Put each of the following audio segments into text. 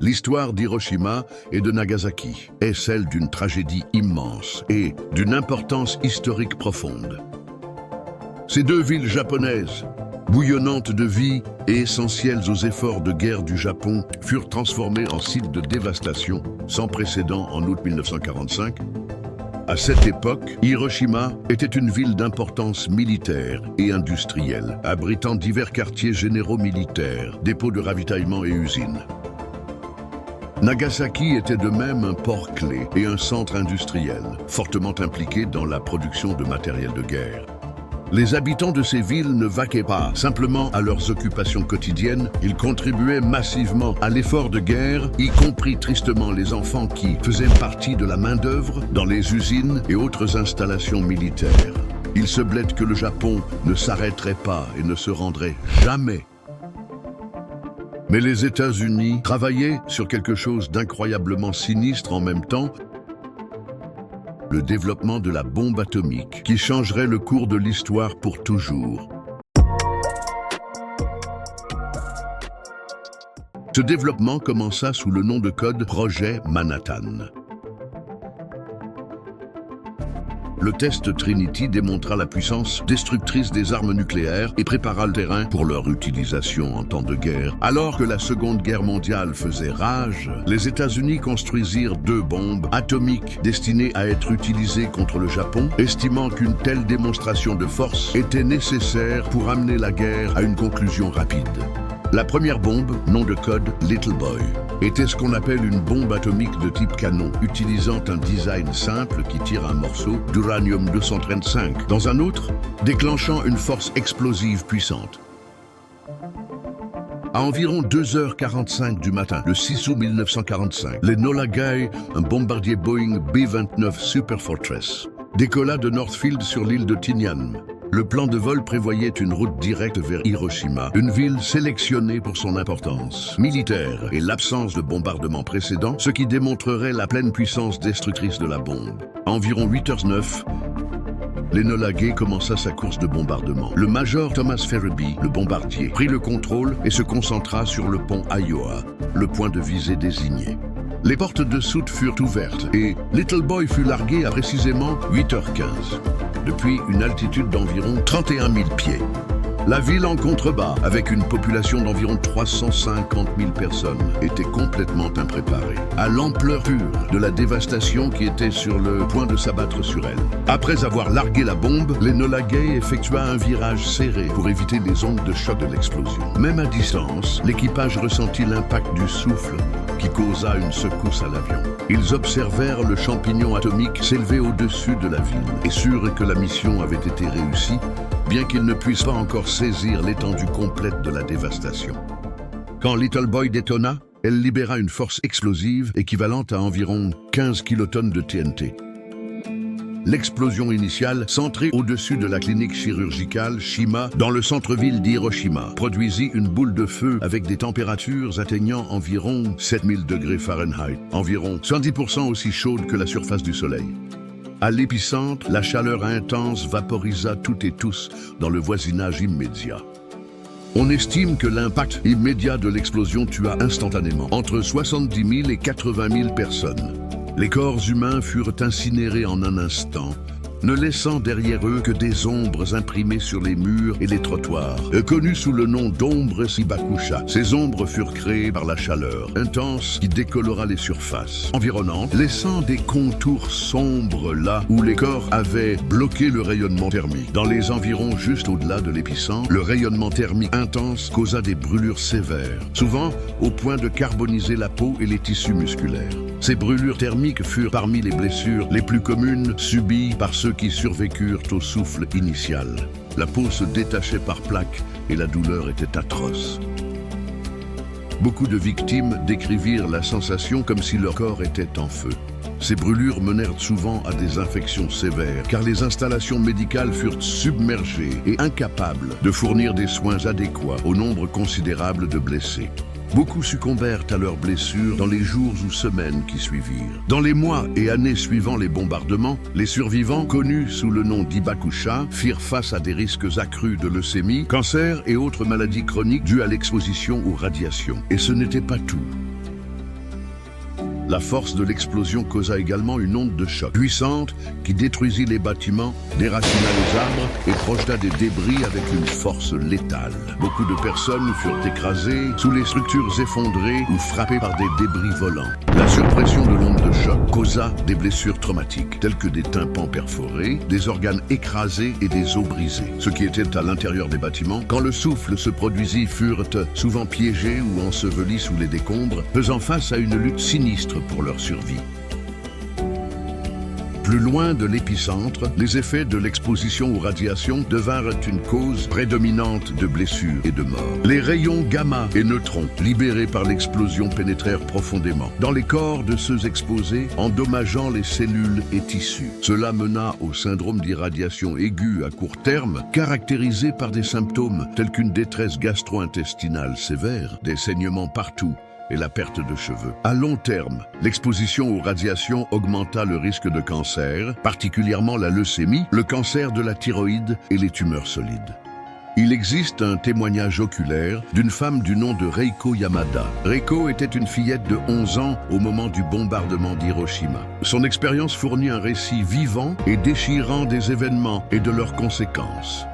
L'histoire d'Hiroshima et de Nagasaki est celle d'une tragédie immense et d'une importance historique profonde. Ces deux villes japonaises, bouillonnantes de vie et essentielles aux efforts de guerre du Japon, furent transformées en sites de dévastation sans précédent en août 1945. À cette époque, Hiroshima était une ville d'importance militaire et industrielle, abritant divers quartiers généraux militaires, dépôts de ravitaillement et usines. Nagasaki était de même un port clé et un centre industriel, fortement impliqué dans la production de matériel de guerre. Les habitants de ces villes ne vaquaient pas simplement à leurs occupations quotidiennes, ils contribuaient massivement à l'effort de guerre, y compris tristement les enfants qui faisaient partie de la main-d'œuvre dans les usines et autres installations militaires. Il se blette que le Japon ne s'arrêterait pas et ne se rendrait jamais. Mais les États-Unis travaillaient sur quelque chose d'incroyablement sinistre en même temps, le développement de la bombe atomique, qui changerait le cours de l'histoire pour toujours. Ce développement commença sous le nom de code Projet Manhattan. Le test Trinity démontra la puissance destructrice des armes nucléaires et prépara le terrain pour leur utilisation en temps de guerre. Alors que la Seconde Guerre mondiale faisait rage, les États-Unis construisirent 2 bombes atomiques destinées à être utilisées contre le Japon, estimant qu'une telle démonstration de force était nécessaire pour amener la guerre à une conclusion rapide. La première bombe, nom de code Little Boy, était ce qu'on appelle une bombe atomique de type canon, utilisant un design simple qui tire un morceau d'uranium-235 dans un autre, déclenchant une force explosive puissante. À environ 2h45 du matin, le 6 août 1945, l'Enola Gay, un bombardier Boeing B-29 Super Fortress, décolla de Northfield sur l'île de Tinian. Le plan de vol prévoyait une route directe vers Hiroshima, une ville sélectionnée pour son importance militaire et l'absence de bombardement précédent, ce qui démontrerait la pleine puissance destructrice de la bombe. À environ 8h09, l'Enola Gay commença sa course de bombardement. Le major Thomas Ferriby, le bombardier, prit le contrôle et se concentra sur le pont Iowa, le point de visée désigné. Les portes de soute furent ouvertes et Little Boy fut largué à précisément 8h15, depuis une altitude d'environ 31 000 pieds. La ville en contrebas, avec une population d'environ 350 000 personnes, était complètement impréparée à l'ampleur pure de la dévastation qui était sur le point de s'abattre sur elle. Après avoir largué la bombe, l'Enola Gay effectua un virage serré pour éviter les ondes de choc de l'explosion. Même à distance, l'équipage ressentit l'impact du souffle qui causa une secousse à l'avion. Ils observèrent le champignon atomique s'élever au-dessus de la ville et sûrs que la mission avait été réussie, bien qu'ils ne puissent pas encore saisir l'étendue complète de la dévastation. Quand Little Boy détonna, elle libéra une force explosive équivalente à environ 15 kilotonnes de TNT. L'explosion initiale, centrée au-dessus de la clinique chirurgicale Shima, dans le centre-ville d'Hiroshima, produisit une boule de feu avec des températures atteignant environ 7000 degrés Fahrenheit, environ 110% aussi chaude que la surface du Soleil. À l'épicentre, la chaleur intense vaporisa toutes et tous dans le voisinage immédiat. On estime que l'impact immédiat de l'explosion tua instantanément entre 70 000 et 80 000 personnes. Les corps humains furent incinérés en un instant, ne laissant derrière eux que des ombres imprimées sur les murs et les trottoirs, connues sous le nom d'ombres Hibakusha. Ces ombres furent créées par la chaleur intense qui décolora les surfaces environnantes, laissant des contours sombres là où les corps avaient bloqué le rayonnement thermique. Dans les environs juste au-delà de l'épicentre, le rayonnement thermique intense causa des brûlures sévères, souvent au point de carboniser la peau et les tissus musculaires. Ces brûlures thermiques furent parmi les blessures les plus communes subies par ceux qui survécurent au souffle initial. La peau se détachait par plaques et la douleur était atroce. Beaucoup de victimes décrivirent la sensation comme si leur corps était en feu. Ces brûlures menèrent souvent à des infections sévères, car les installations médicales furent submergées et incapables de fournir des soins adéquats au nombre considérable de blessés. Beaucoup succombèrent à leurs blessures dans les jours ou semaines qui suivirent. Dans les mois et années suivant les bombardements, les survivants, connus sous le nom d'Hibakusha, firent face à des risques accrus de leucémie, cancer et autres maladies chroniques dues à l'exposition aux radiations. Et ce n'était pas tout. La force de l'explosion causa également une onde de choc puissante qui détruisit les bâtiments, déracina les arbres et projeta des débris avec une force létale. Beaucoup de personnes furent écrasées sous les structures effondrées ou frappées par des débris volants. La surpression de l'onde de choc causa des blessures traumatiques, telles que des tympans perforés, des organes écrasés et des os brisés. Ceux qui étaient à l'intérieur des bâtiments, quand le souffle se produisit, furent souvent piégés ou ensevelis sous les décombres, faisant face à une lutte sinistre pour leur survie. Plus loin de l'épicentre, les effets de l'exposition aux radiations devinrent une cause prédominante de blessures et de morts. Les rayons gamma et neutrons libérés par l'explosion pénétrèrent profondément dans les corps de ceux exposés, endommageant les cellules et tissus. Cela mena au syndrome d'irradiation aiguë à court terme, caractérisé par des symptômes tels qu'une détresse gastro-intestinale sévère, des saignements partout, et la perte de cheveux. À long terme, l'exposition aux radiations augmenta le risque de cancer, particulièrement la leucémie, le cancer de la thyroïde et les tumeurs solides. Il existe un témoignage oculaire d'une femme du nom de Reiko Yamada. Reiko était une fillette de 11 ans au moment du bombardement d'Hiroshima. Son expérience fournit un récit vivant et déchirant des événements et de leurs conséquences.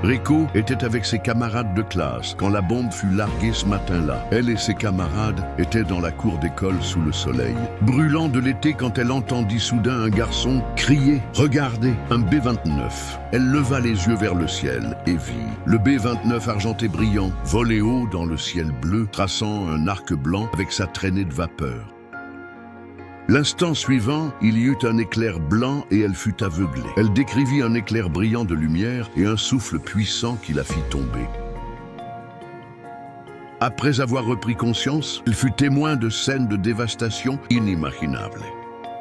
Reiko était avec ses camarades de classe quand la bombe fut larguée ce matin-là. Elle et ses camarades étaient dans la cour d'école sous le soleil, brûlant de l'été quand elle entendit soudain un garçon crier « Regardez, un B-29 ». Elle leva les yeux vers le ciel et vit le B-29 argenté brillant voler haut dans le ciel bleu, traçant un arc blanc avec sa traînée de vapeur. L'instant suivant, il y eut un éclair blanc et elle fut aveuglée. Elle décrivit un éclair brillant de lumière et un souffle puissant qui la fit tomber. Après avoir repris conscience, elle fut témoin de scènes de dévastation inimaginables.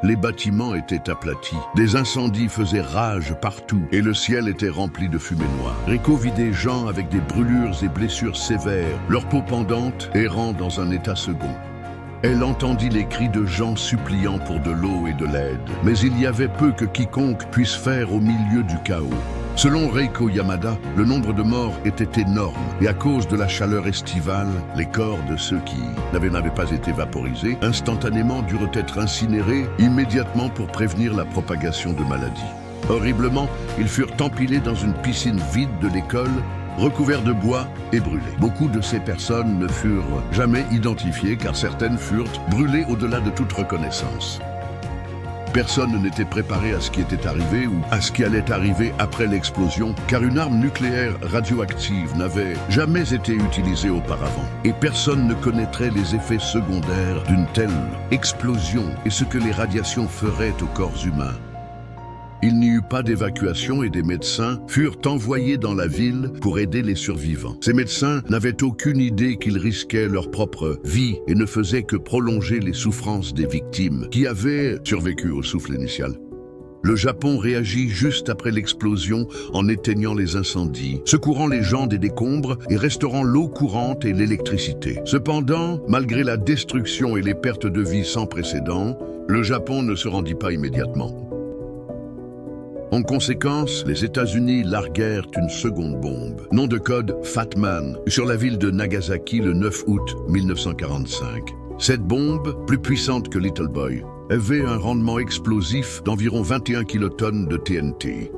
Les bâtiments étaient aplatis, des incendies faisaient rage partout et le ciel était rempli de fumée noire. Reiko vit des gens avec des brûlures et blessures sévères, leur peau pendante, errant dans un état second. Elle entendit les cris de gens suppliant pour de l'eau et de l'aide, mais il y avait peu que quiconque puisse faire au milieu du chaos. Selon Reiko Yamada, le nombre de morts était énorme et à cause de la chaleur estivale, les corps de ceux qui n'avaient pas été vaporisés instantanément durent être incinérés immédiatement pour prévenir la propagation de maladies. Horriblement, ils furent empilés dans une piscine vide de l'école, recouverts de bois et brûlés. Beaucoup de ces personnes ne furent jamais identifiées car certaines furent brûlées au-delà de toute reconnaissance. Personne n'était préparé à ce qui était arrivé ou à ce qui allait arriver après l'explosion, car une arme nucléaire radioactive n'avait jamais été utilisée auparavant. Et personne ne connaîtrait les effets secondaires d'une telle explosion et ce que les radiations feraient aux corps humains. Il n'y eut pas d'évacuation et des médecins furent envoyés dans la ville pour aider les survivants. Ces médecins n'avaient aucune idée qu'ils risquaient leur propre vie et ne faisaient que prolonger les souffrances des victimes qui avaient survécu au souffle initial. Le Japon réagit juste après l'explosion en éteignant les incendies, secourant les gens des décombres et restaurant l'eau courante et l'électricité. Cependant, malgré la destruction et les pertes de vie sans précédent, le Japon ne se rendit pas immédiatement. En conséquence, les États-Unis larguèrent une seconde bombe, nom de code Fat Man, sur la ville de Nagasaki le 9 août 1945. Cette bombe, plus puissante que Little Boy, avait un rendement explosif d'environ 21 kilotonnes de TNT.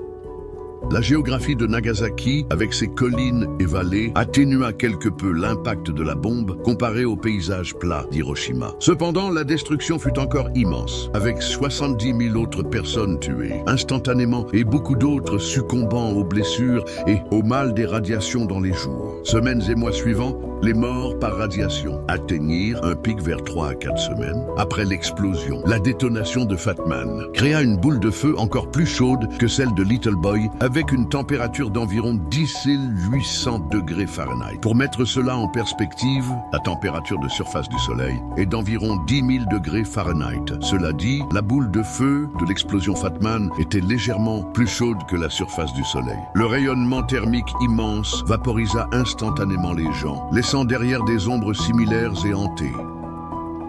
La géographie de Nagasaki, avec ses collines et vallées, atténua quelque peu l'impact de la bombe comparé au paysage plat d'Hiroshima. Cependant, la destruction fut encore immense, avec 70 000 autres personnes tuées instantanément et beaucoup d'autres succombant aux blessures et au mal des radiations dans les jours. Semaines et mois suivants, les morts par radiation atteignirent un pic vers 3 à 4 semaines. Après l'explosion, la détonation de Fat Man créa une boule de feu encore plus chaude que celle de Little Boy, avec une température d'environ 10 800 degrés Fahrenheit. Pour mettre cela en perspective, la température de surface du Soleil est d'environ 10 000 degrés Fahrenheit. Cela dit, la boule de feu de l'explosion Fat Man était légèrement plus chaude que la surface du Soleil. Le rayonnement thermique immense vaporisa instantanément les gens, laissant derrière des ombres similaires et hantées.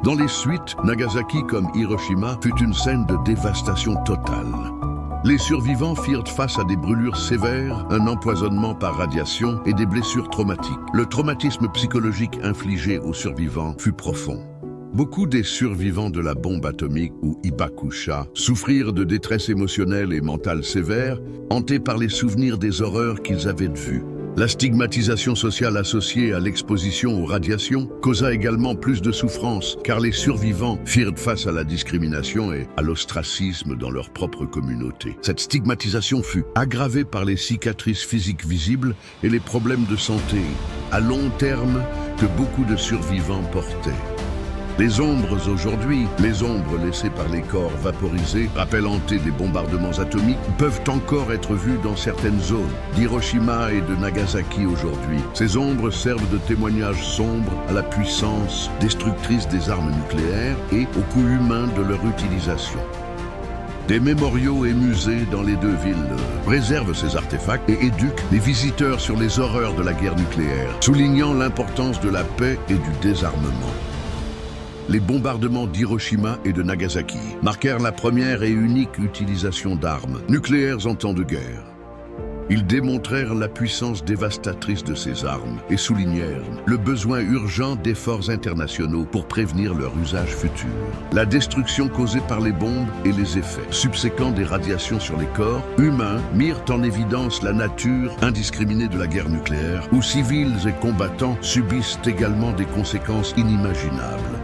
Dans les suites, Nagasaki comme Hiroshima fut une scène de dévastation totale. Les survivants firent face à des brûlures sévères, un empoisonnement par radiation et des blessures traumatiques. Le traumatisme psychologique infligé aux survivants fut profond. Beaucoup des survivants de la bombe atomique ou Hibakusha souffrirent de détresse émotionnelle et mentale sévère, hantés par les souvenirs des horreurs qu'ils avaient vues. La stigmatisation sociale associée à l'exposition aux radiations causa également plus de souffrance, car les survivants firent face à la discrimination et à l'ostracisme dans leur propre communauté. Cette stigmatisation fut aggravée par les cicatrices physiques visibles et les problèmes de santé à long terme que beaucoup de survivants portaient. Les ombres aujourd'hui, les ombres laissées par les corps vaporisés, rappel hanté des bombardements atomiques, peuvent encore être vues dans certaines zones d'Hiroshima et de Nagasaki aujourd'hui. Ces ombres servent de témoignage sombre à la puissance destructrice des armes nucléaires et au coût humain de leur utilisation. Des mémoriaux et musées dans les deux villes préservent ces artefacts et éduquent les visiteurs sur les horreurs de la guerre nucléaire, soulignant l'importance de la paix et du désarmement. Les bombardements d'Hiroshima et de Nagasaki marquèrent la première et unique utilisation d'armes nucléaires en temps de guerre. Ils démontrèrent la puissance dévastatrice de ces armes et soulignèrent le besoin urgent d'efforts internationaux pour prévenir leur usage futur. La destruction causée par les bombes et les effets subséquents des radiations sur les corps humains mirent en évidence la nature indiscriminée de la guerre nucléaire, où civils et combattants subissent également des conséquences inimaginables.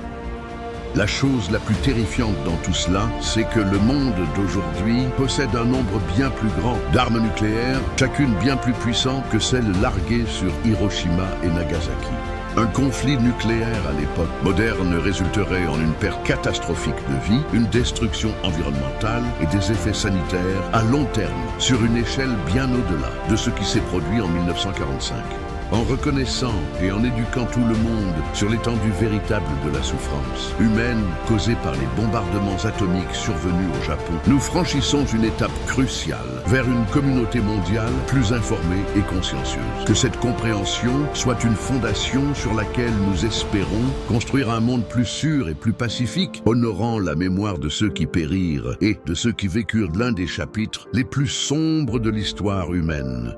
La chose la plus terrifiante dans tout cela, c'est que le monde d'aujourd'hui possède un nombre bien plus grand d'armes nucléaires, chacune bien plus puissante que celle larguée sur Hiroshima et Nagasaki. Un conflit nucléaire à l'époque moderne résulterait en une perte catastrophique de vie, une destruction environnementale et des effets sanitaires à long terme, sur une échelle bien au-delà de ce qui s'est produit en 1945. En reconnaissant et en éduquant tout le monde sur l'étendue véritable de la souffrance humaine causée par les bombardements atomiques survenus au Japon, nous franchissons une étape cruciale vers une communauté mondiale plus informée et consciencieuse. Que cette compréhension soit une fondation sur laquelle nous espérons construire un monde plus sûr et plus pacifique, honorant la mémoire de ceux qui périrent et de ceux qui vécurent l'un des chapitres les plus sombres de l'histoire humaine.